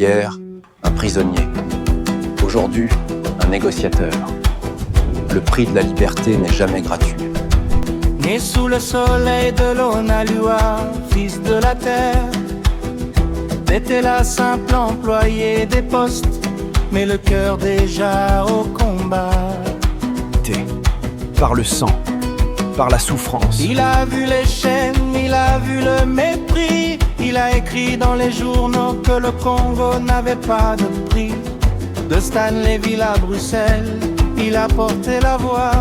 Hier, un prisonnier. Aujourd'hui, un négociateur. Le prix de la liberté n'est jamais gratuit. Né sous le soleil de l'Onalua, fils de la terre, t'étais là simple employé des postes, mais le cœur déjà au combat. Par le sang, par la souffrance. Il a vu les chaînes, il a vu le mépris. Il a écrit dans les journaux que le Congo n'avait pas de prix. De Stanleyville à Bruxelles, il a porté la voix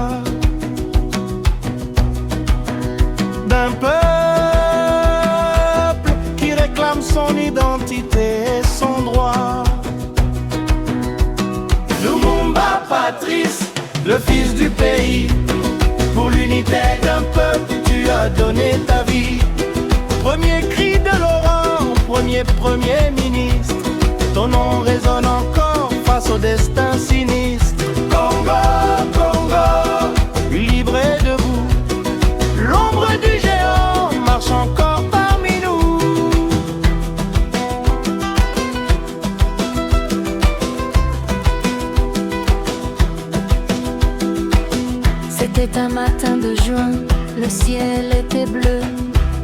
d'un peuple qui réclame son identité et son droit. Lumumba Patrice, le fils du pays, pour l'unité d'un peuple, tu as donné ta vie. Premier cri de Laurent, premier ministre, ton nom résonne encore face au destin sinistre. Congo, Congo, libre et debout, l'ombre du géant marche encore parmi nous. C'était un matin de juin, le ciel était bleu.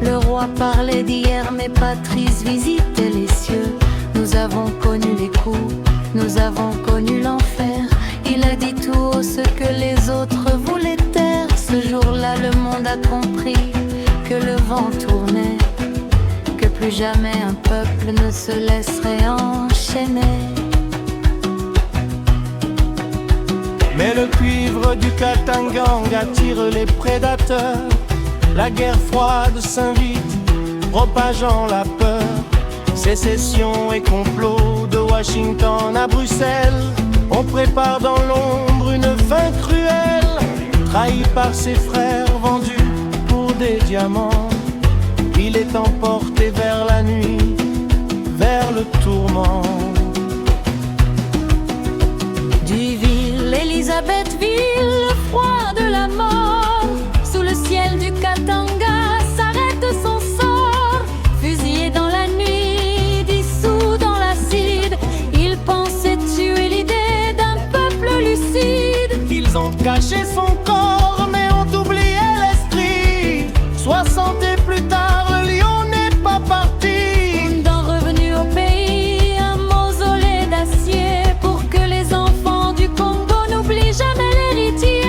Le roi parlait d'hier, mais Patrice visitait les cieux. Nous avons connu les coups, nous avons connu l'enfer. Il a dit tout haut ce que les autres voulaient taire. Ce jour-là, le monde a compris que le vent tournait, que plus jamais un peuple ne se laisserait enchaîner. Mais le cuivre du Katangang attire les prédateurs. La guerre froide s'invite, propageant la peur. Sécession et complot de Washington à Bruxelles. On prépare dans l'ombre une fin cruelle. Trahi par ses frères, vendu pour des diamants, il est emporté vers la nuit, vers le tourment. Duville, Elisabethville, le froid de la mort. Sous le ciel du Katanga s'arrête son sort. Fusillé dans la nuit, dissous dans l'acide, il pensait tuer l'idée d'un peuple lucide. Ils ont caché son corps mais ont oublié l'esprit. 60 et plus tard, le lion n'est pas parti. D'un revenu au pays, un mausolée d'acier pour que les enfants du Congo n'oublient jamais l'héritier.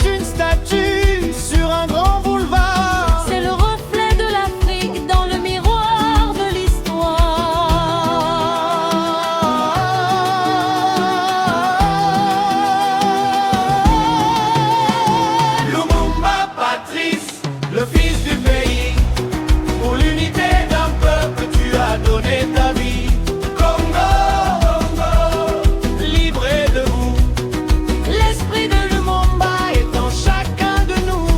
Une statue sur un grand boulevard. C'est le reflet de l'Afrique dans le miroir de l'histoire. Lumumba Patrice, le fils du pays, pour l'unité d'un peuple, tu as donné ta vie. Congo, Congo, libre et debout, l'esprit de Lumumba est en chacun de nous.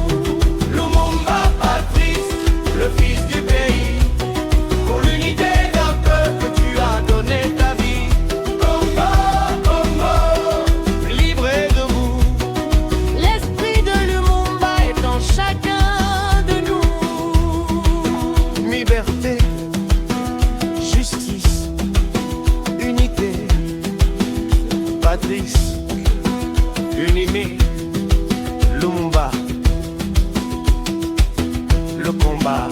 Lumumba Patrice, le fils du pays, pour l'unité d'un peuple, tu as donné ta vie. Congo, Congo, libre et debout, l'esprit de Lumumba est en chacun de nous. Liberté, justice, unité. Patrice, unimé, Lumumba, le combat.